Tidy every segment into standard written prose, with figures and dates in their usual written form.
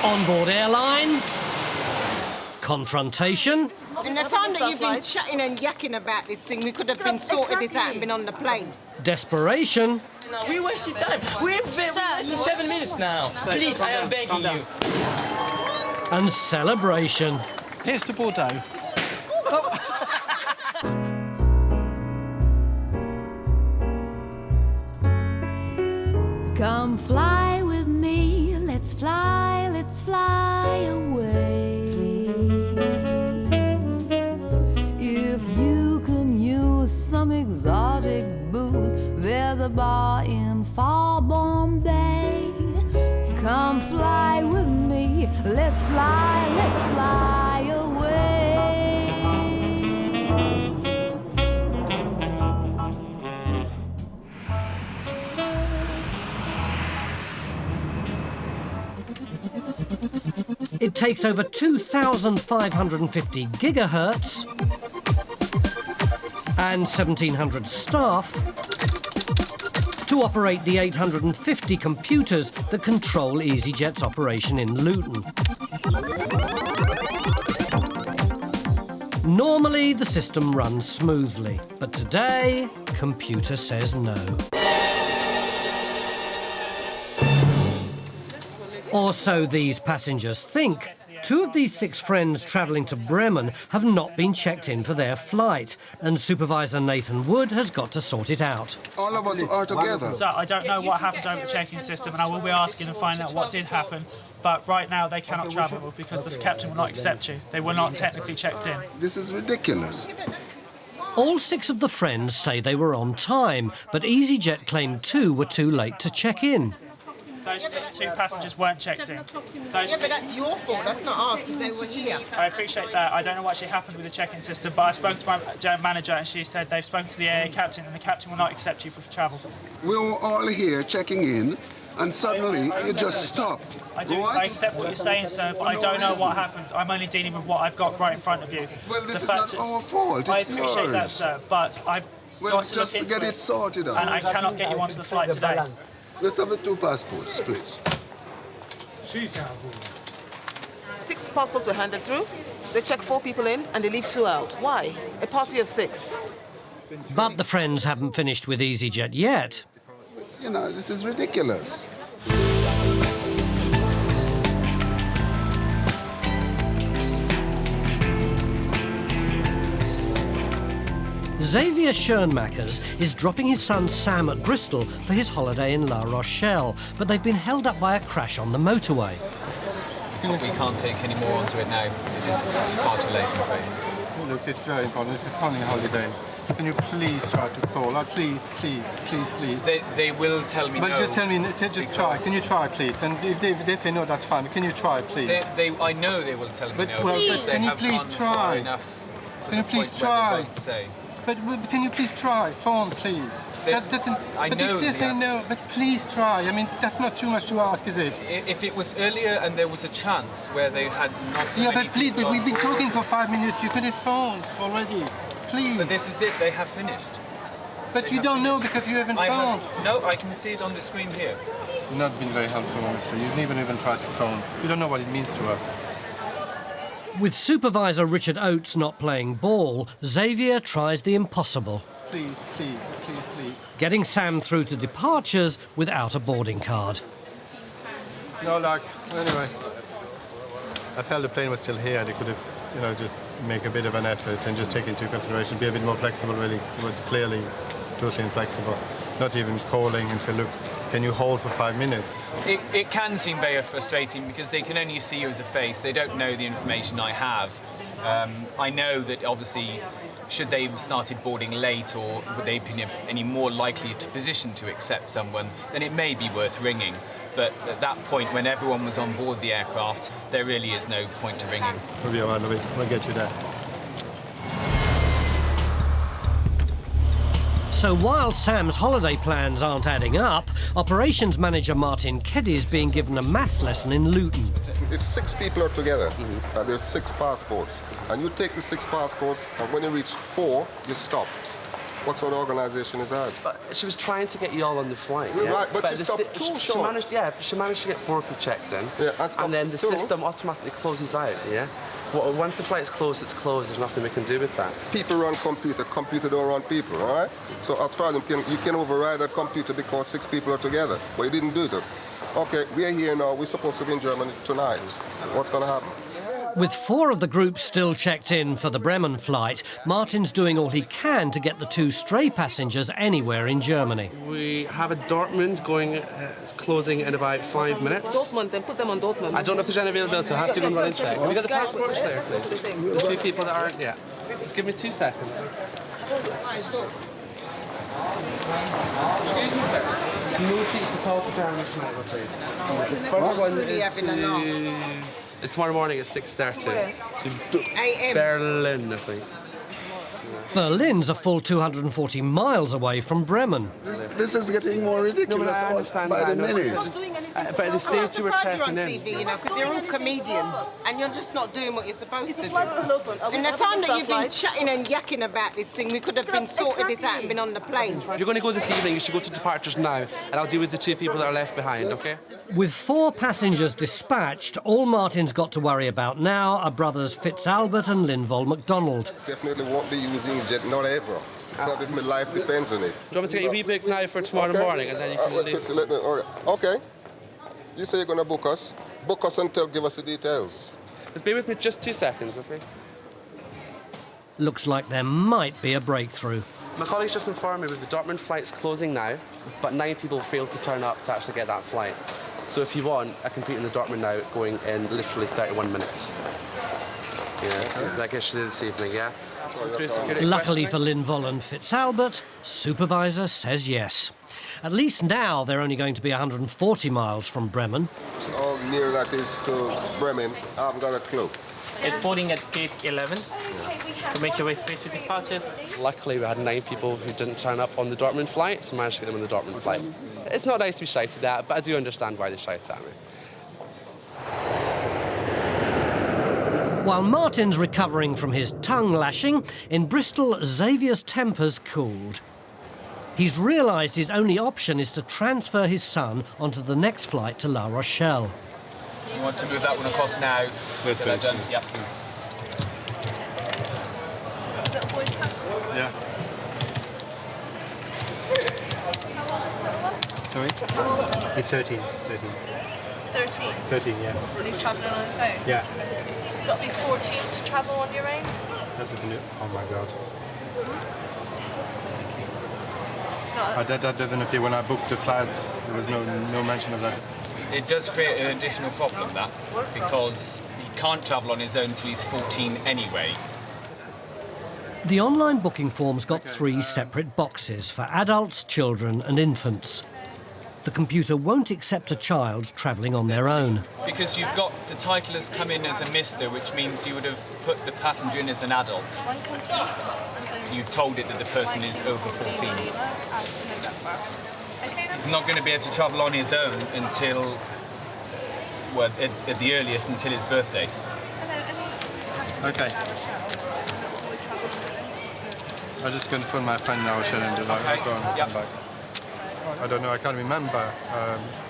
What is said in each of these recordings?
Onboard airline. Confrontation. In the time that you've been chatting and yakking about this thing, we could have been sorted this out and been on the plane. Desperation. We wasted time. We've wasted 7 minutes now. Please, I am begging you. And celebration. Here's to Bordeaux. Come fly with me, let's fly away. If you can use some exotic booze, there's a bar in far Bombay. Come fly with me, let's fly away. It takes over 2,550 gigahertz and 1,700 staff to operate the 850 computers that control EasyJet's operation in Luton. Normally, the system runs smoothly, but today, computer says no. Or so these passengers think. 2 of these 6 friends travelling to Bremen have not been checked in for their flight, and Supervisor Nathan Wood has got to sort it out. All of us are together. So I don't know what happened over the check-in system, and I will be asking and find out what did happen. But right now they cannot travel because the captain will not accept you. They were not technically checked in. This is ridiculous. All 6 of the friends say they were on time, but EasyJet claimed 2 were too late to check in. Those 2 passengers weren't checked in. Yeah, but that's your fault. That's not ours, because they were here. I appreciate that. I don't know what actually happened with the check-in system, but I spoke to my manager and she said they've spoken to the AA captain and the captain will not accept you for travel. We were all here checking in, and suddenly it just stopped. I accept what you're saying, sir, but I don't know what happened. I'm only dealing with what I've got right in front of you. Well, this is not our fault. I It's appreciate yours. that, sir, but I've got to just look to into get it sorted out. and I cannot get you onto the flight today. Let's have the 2 passports, please. 6 passports were handed through. They check 4 people in and they leave 2 out. Why? A party of 6. But the friends haven't finished with EasyJet yet. You know, this is ridiculous. Xavier Schoenmakers is dropping his son Sam at Bristol for his holiday in La Rochelle, but they've been held up by a crash on the motorway. We can't take any more onto it now. It is far too late, I'm afraid. Look, it's very important. This is only holiday. Can you please try to call? Oh, please. They will tell me but no. Just tell me, just try. Can you try, please? And if they say no, that's fine. But can you try, please? I know they will tell me no. Well, because they can you have please gone try? far enough to Can you the please point where they try? won't say. But can you please try? Phone, please. I but know if they say no, but please try. I mean, that's not too much to ask, is it? If it was earlier and there was a chance where they had not so Yeah, many but please, people but we've been on talking board. for 5 minutes. You could have phoned already. Please. But this is it. They have finished. But you don't know because you haven't phoned. No, I can see it on the screen here. You've not been very helpful, honestly. You've never even tried to phone. You don't know what it means to us. With Supervisor Richard Oates not playing ball, Xavier tries the impossible. Please. Getting Sam through to departures without a boarding card. No luck. Anyway, I felt the plane was still here. They could have, just make a bit of an effort and just take into consideration, be a bit more flexible, really. It was clearly totally inflexible. Not even calling and say, look, can you hold for 5 minutes? It can seem very frustrating because they can only see you as a face. They don't know the information I have. I know that obviously, should they have started boarding late or would they be any more likely to position to accept someone, then it may be worth ringing. But at that point, when everyone was on board the aircraft, there really is no point to ringing. We'll be all right, Louis. We'll get you there. So while Sam's holiday plans aren't adding up, operations manager Martin Keddy's being given a maths lesson in Luton. If 6 people are together, and there's 6 passports, and you take the 6 passports, and when you reach 4, you stop. What sort of organisation is that? But she was trying to get you all on the flight. Yeah, Yeah? right, but she stopped too short. She managed to get 4 of you checked in. Yeah, and then the too. system automatically closes out, yeah? Well, once the flight's closed, it's closed. There's nothing we can do with that. People run computer don't run people, all right? So as far as you can override that computer because 6 people are together, but you didn't do that. Okay, we're here now. We're supposed to be in Germany tonight. What's going to happen? With 4 of the group still checked in for the Bremen flight, Martin's doing all he can to get the 2 stray passengers anywhere in Germany. We have a Dortmund going, it's closing in about 5 minutes. Dortmund, then put them on Dortmund. I don't know if there's any availability. I have to go and run and check. Have you got the passports there, please? The 2 people that aren't yet. Just give me 2 seconds. Excuse me, sir. No seats at all to Germany tonight, please. The first one is it's tomorrow morning at 6:30 to Berlin, I think. Berlin's a full 240 miles away from Bremen. This is getting more ridiculous by the minute. But at the stage you were You're on checking in. TV, you know, because you're all comedians and you're just not doing what you're supposed to do. Open. In the time that you've been chatting and yakking about this thing, we could have been sorted this out and been on the plane. If you're going to go this evening, you should go to departures now, and I'll deal with the 2 people that are left behind, OK? With 4 passengers dispatched, all Martin's got to worry about now are brothers Fitzalbert and Linval MacDonald. Definitely won't be using jet, not ever. Not if my life depends on it. Do you want me to get you rebooked now for tomorrow morning, and then you can leave? Okay. You say you're going to book us. Book us and give us the details. Just be with me just 2 seconds, OK? Looks like there might be a breakthrough. My colleagues just informed me that the Dortmund flight's closing now, but 9 people failed to turn up to actually get that flight. So if you want, I can put you in the Dortmund now, going in literally 31 minutes. Yeah, that gets you this evening, yeah? Luckily for Linval and Fitzalbert, supervisor says yes. At least now they're only going to be 140 miles from Bremen. How near that is to Bremen, I haven't got a clue. It's boarding at gate 11 to make your way straight to departures. Luckily, we had 9 people who didn't turn up on the Dortmund flight, so managed to get them on the Dortmund flight. It's not nice to be shouted at, but I do understand why they shout at me. While Martin's recovering from his tongue lashing, in Bristol, Xavier's temper's cooled. He's realised his only option is to transfer his son onto the next flight to La Rochelle. You want to move that one across now? Yes, Get that done? Yep. Little boy's passport. Yeah. Sorry? It's 13. 13. It's 13. 13, yeah. And he's travelling on his own. Yeah. You've got to be 14 to travel on your own. That was new. Oh my God. It's not. That doesn't appear when I booked the flights. There was no mention of that. It does create an additional problem, that, because he can't travel on his own until he's 14 anyway. The online booking form's got 3 separate boxes for adults, children and infants. The computer won't accept a child travelling on their own. Because you've got the title has come in as a Mr, which means you would have put the passenger in as an adult. You've told it that the person is over 14. He's not going to be able to travel on his own until, well, at the earliest, until his birthday. Okay. I'm just going to phone my friend now, Sharon, and I'll go and come back. I don't know, I can't remember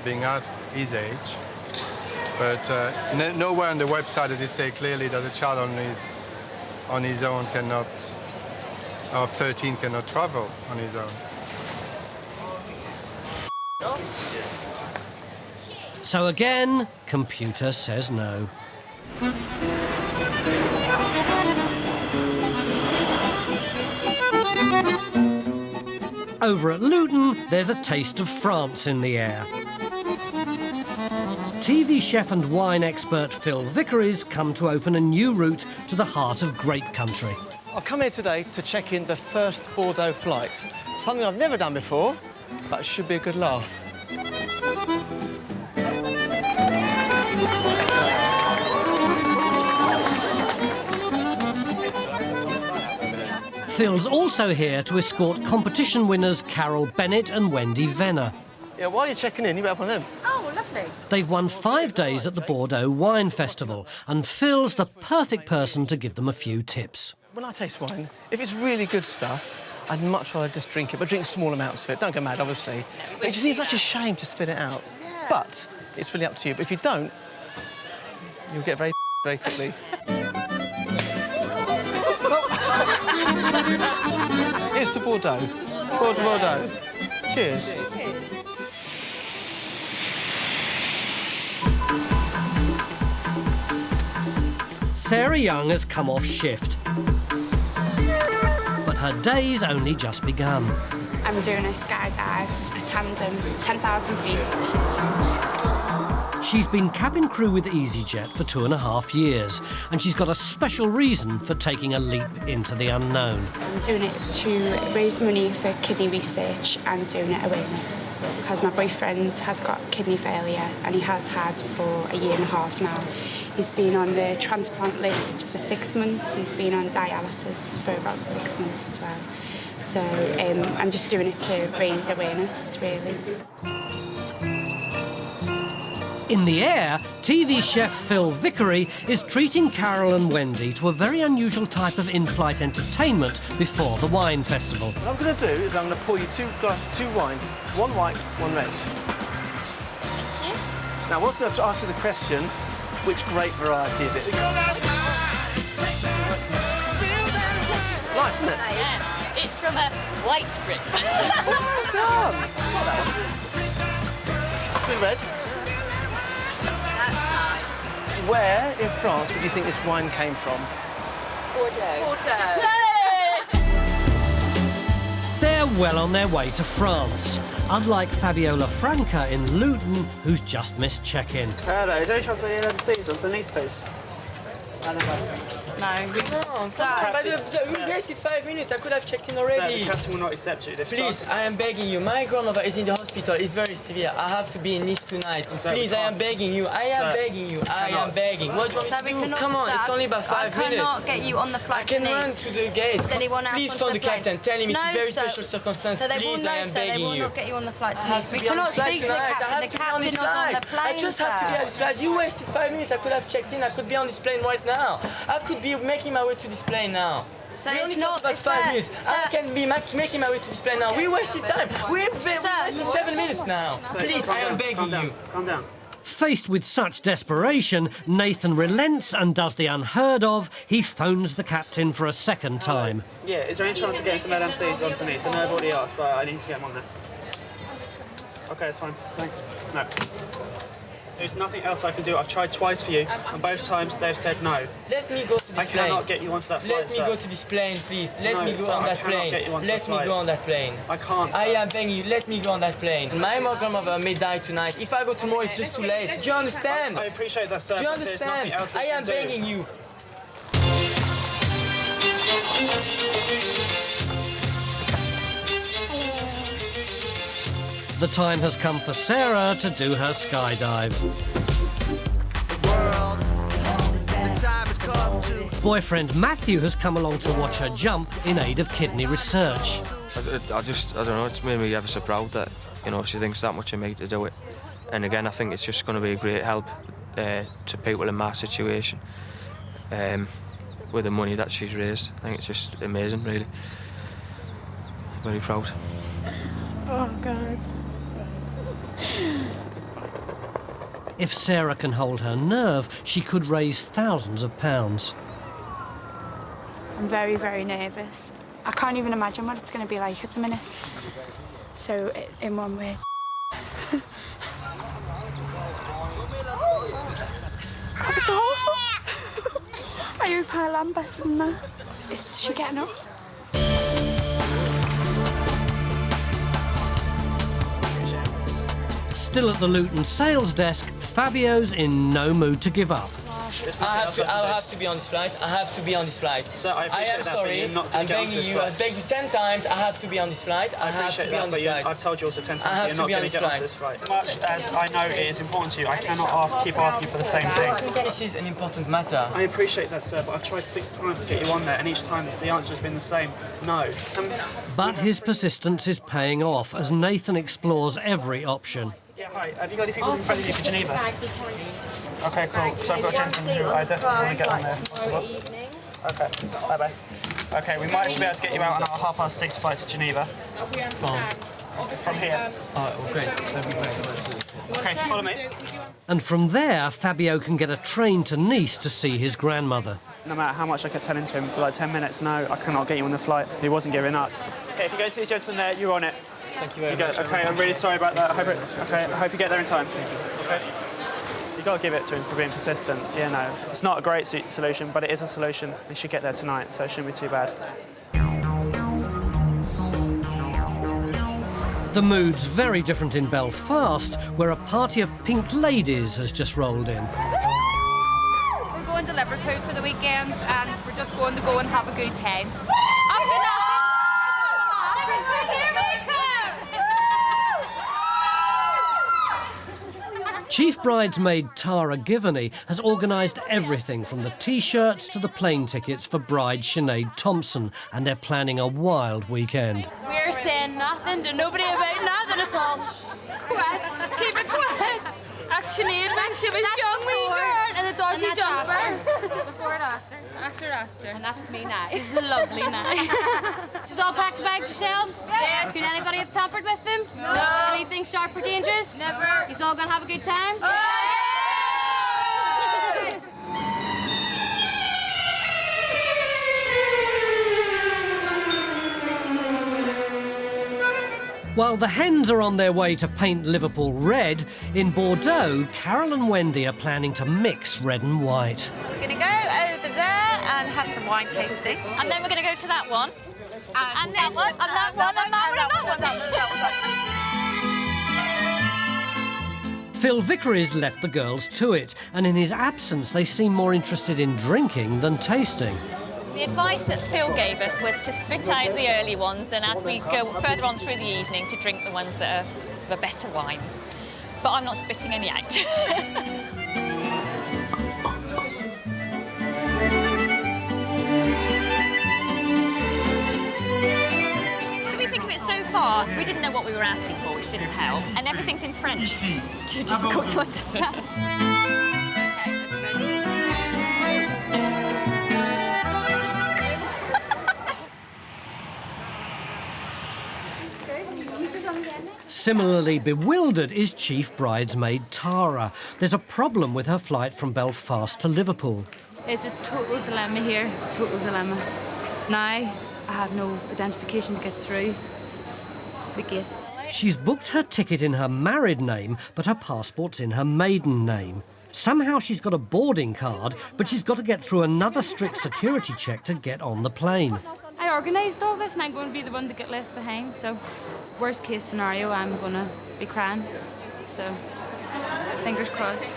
being asked his age, but nowhere on the website does it say clearly that a child on his own cannot, or 13 cannot travel on his own. So again, computer says no. Over at Luton, there's a taste of France in the air. TV chef and wine expert Phil Vickery's come to open a new route to the heart of grape country. I've come here today to check in the first Bordeaux flight. Something I've never done before, but it should be a good laugh. Phil's also here to escort competition winners Carol Bennett and Wendy Venner. Yeah, while you're checking in, you better have one of them. Oh, lovely. They've won 5 days at the Bordeaux Wine Festival, and Phil's the perfect person to give them a few tips. When I taste wine, if it's really good stuff, I'd much rather just drink it, but drink small amounts of it. Don't go mad, obviously. But it just seems such a shame to spit it out. Yeah. But it's really up to you. But if you don't, you'll get very quickly. Here's to Bordeaux. Bordeaux. Cheers. Sarah Young has come off shift, but her day's only just begun. I'm doing a skydive, a tandem, 10,000 feet. She's been cabin crew with EasyJet for 2.5 years, and she's got a special reason for taking a leap into the unknown. I'm doing it to raise money for kidney research and donor awareness, because my boyfriend has got kidney failure, and he has had for 1.5 years now. He's been on the transplant list for 6 months. He's been on dialysis for about 6 months as well. So I'm just doing it to raise awareness, really. In the air, TV chef Phil Vickery is treating Carol and Wendy to a very unusual type of in-flight entertainment before the wine festival. What I'm going to do is I'm going to pour you two wines, one white, one red. Now, what's going to ask you the question, which grape variety is it? Nice, isn't it? Yeah, it's from a white grape. Well done! It's red. That's nice. Where in France would you think this wine came from? Bordeaux. They're well on their way to France, unlike Fabiola Franca in Luton, who's just missed check-in. Hello, is there any chance we need the seats onto the niece, please? No. We wasted 5 minutes. I could have checked in already. Sir, the captain will not accept you. Please, I am begging you. My grandmother is in the hospital. It's very severe. I have to be in Nice tonight. Sir, please, I am begging you. I am begging you. I am begging. What do you want me to do? Come on, it's only about 5 minutes. I cannot get you on the flight to I can run Nice. to the gate. Please phone the captain. Tell him it's a very special circumstance. So they will Please, I am begging they will you. not get you on the flight to I have Nice. to We be on the cannot flight speak to the tonight. I captain. have The to be on this captain was on the flight. plane, I just have to be on this flight. You wasted 5 minutes. I could have checked in. I could be on this plane right now. I could be making my way to this plane now. So we it's only not talked about 5 minutes. I can be making my way to this plane now. We wasted time. We wasted 7 minutes now. Please, I am begging you. Calm down. Faced with such desperation, Nathan relents and does the unheard of. He phones the captain for a second time. Yeah, is there any chance of getting some LMCs onto the niece? I know I've already asked, but I need to get them on there. OK, it's fine. Thanks. No. There's nothing else I can do. I've tried twice for you, and both times they've said no. Let me go to this plane. I cannot get you onto that flight, Let me go to this plane, please. Let me go on that plane. Let me go on that plane. I can't, sir. I am begging you, let me go on that plane. My grandmother may die tonight. If I go tomorrow, it's just too late. Do you understand? I appreciate that, sir. Do you but there's nothing understand? else we I can am do. begging you. The time has come for Sarah to do her skydive. Boyfriend Matthew has come along to watch her jump in aid of kidney research. I don't know, it's made me ever so proud that, you know, she thinks that much of me to do it. And again, I think it's just going to be a great help to people in my situation with the money that she's raised. I think it's just amazing, really. Very proud. Oh, God. If Sarah can hold her nerve, she could raise thousands of pounds. I'm very, very nervous. I can't even imagine what it's going to be like at the minute. So, in one word. That was awful. I hope I land better than that. Is she getting up? Still at the Luton sales desk, Fabio's in no mood to give up. I'll have to be on this flight. I have to be on this flight. Sir, I appreciate am that, sorry. but you're not going I'm to get onto begging this you. flight. I've begged you 10 times. I have to be on this flight. I have to be on this flight. I've told you also 10 I times have you're to not be going on to get onto this this flight. As much as I know it is important to you, I cannot keep asking for the same thing. This is an important matter. I appreciate that, sir, but I've tried 6 times to get you on there, and each time the answer has been the same: no. But his persistence is paying off as Nathan explores every option. Yeah, hi. Have you got any people in front of you for Geneva? Okay, cool. Because I've got a gentleman who I desperately want to get on there. Possible? Okay. Bye-bye. Okay, we might actually be able to get you out on our 6:30 flight to Geneva. We understand. From here. Oh, great. That'd be great. Okay, follow me. And from there, Fabio can get a train to Nice to see his grandmother. No matter how much I kept telling to him for like 10 minutes, no, I cannot get you on the flight. He wasn't giving up. Okay, if you go to the gentleman there, you're on it. Thank you very much. Okay, I'm really sorry about that. I hope you get there in time. Okay. You got to give it to him for being persistent. Yeah, no, it's not a great solution, but it is a solution. He should get there tonight, so it shouldn't be too bad. The mood's very different in Belfast, where a party of pink ladies has just rolled in. We're going to Liverpool for the weekend and we're just going to go and have a good time. Chief bridesmaid Tara Givney has organised everything from the T-shirts to the plane tickets for bride Sinead Thompson, and they're planning a wild weekend. We're saying nothing to nobody about nothing at all. Quiet. Keep it quiet. That's Sinead when she was young wee girl in a dodgy jumper. Before and after. That's her after. And that's me now. She's lovely now. She's all packed the bags yourselves? Yes. Could anybody have tampered with them? No. Anything sharp or dangerous? Never. You's all gonna have a good time? While the hens are on their way to paint Liverpool red, in Bordeaux, Carol and Wendy are planning to mix red and white. We're going to go over there and have some wine tasting. And then we're going to go to that one. And that one. And that one. And that one. Phil Vickery's left the girls to it, and in his absence they seem more interested in drinking than tasting. The advice that Phil gave us was to spit out the early ones and as we go further on through the evening to drink the ones that are the better wines. But I'm not spitting any out. What do we think of it so far? We didn't know what we were asking for, which didn't help. And everything's in French. It's too difficult to understand. Similarly bewildered is Chief Bridesmaid Tara. There's a problem with her flight from Belfast to Liverpool. It's a total dilemma here, total dilemma. Now, I have no identification to get through the gates. She's booked her ticket in her married name, but her passport's in her maiden name. Somehow she's got a boarding card, but she's got to get through another strict security check to get on the plane. I organised all this and I'm going to be the one to get left behind, so worst case scenario, I'm going to be crying. So, fingers crossed.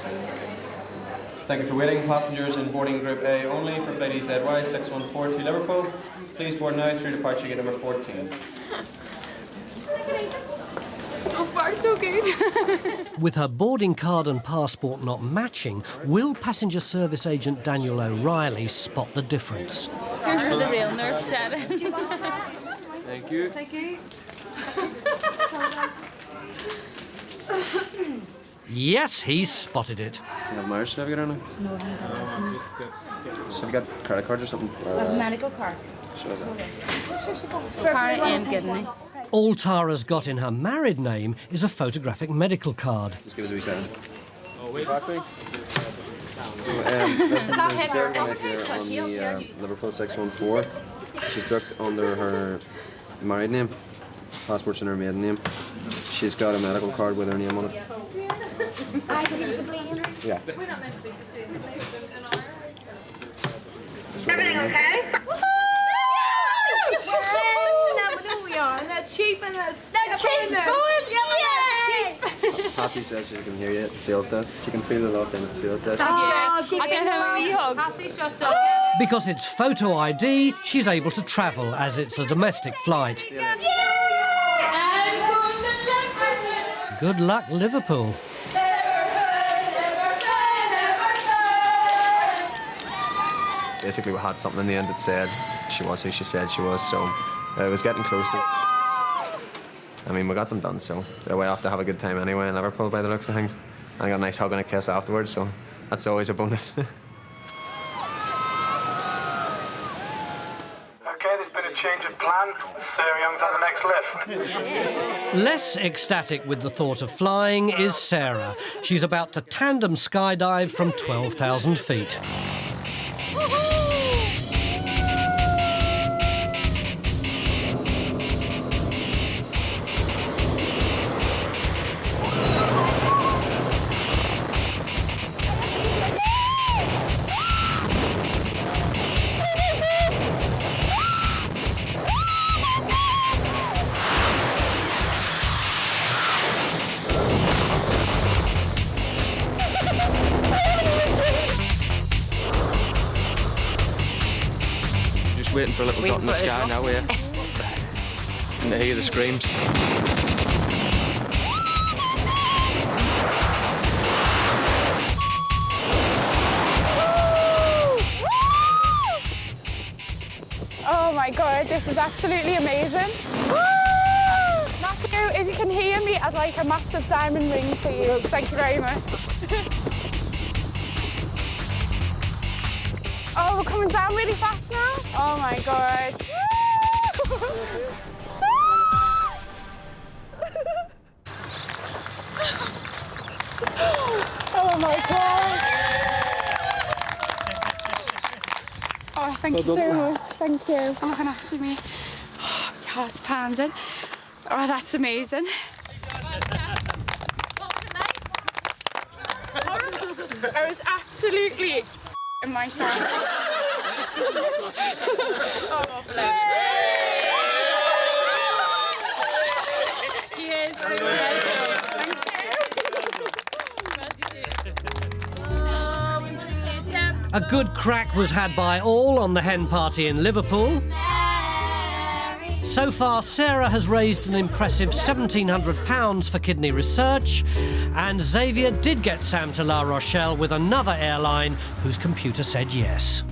Please. Thank you for waiting. Passengers in boarding group A only for flight EasyJet 614 to Liverpool. Please board now through departure gate number 14. So far, so good. With her boarding card and passport not matching, will passenger service agent Daniel O'Reilly spot the difference? Here's where the real nerve set in. Thank you. Thank you. Yes, he's spotted it. You have a marriage certificate or no? No, I haven't. So have you got credit cards or something? I have a medical card. Show us that. Tara and Gidney. All Tara's got in her married name is a photographic medical card. Just give us a wee second. Oh, wait. Taxi? Is that There's a girl here on the Liverpool 614. She's booked under her married name. Passport's in her maiden name. She's got a medical card with her name on it. Yeah. Everything okay? And they're cheap and they're cheap's going! Yay! Patty says she can hear you at the sales desk. She can feel the love down at the sales desk. I can have a wee hug. Because it's photo ID, she's able to travel as it's a domestic flight. Good luck, Liverpool. Basically, we had something in the end that said she was who she said she was, so it was getting close. I mean, we got them done, so they're way off to have a good time anyway in Liverpool by the looks of things. And I got a nice hug and a kiss afterwards, so that's always a bonus. And Sarah Young's on the next lift. Less ecstatic with the thought of flying is Sarah. She's about to tandem skydive from 12,000 feet. Waiting for a little dot in the sky now, here. And to hear the screams. Oh my god, this is absolutely amazing. Matthew, if you can hear me, I'd like a massive diamond ring, please. Thank you very much. Oh, we're coming down really fast now. Oh my god. Oh my god. Oh, thank you so much. Thank you for looking after me. Oh, my heart's pounding. Oh, that's amazing. I was absolutely in myself. Oh, Cheers. A good crack was had by all on the hen party in Liverpool. So far, Sarah has raised an impressive £1,700 for kidney research, and Xavier did get Sam to La Rochelle with another airline whose computer said yes.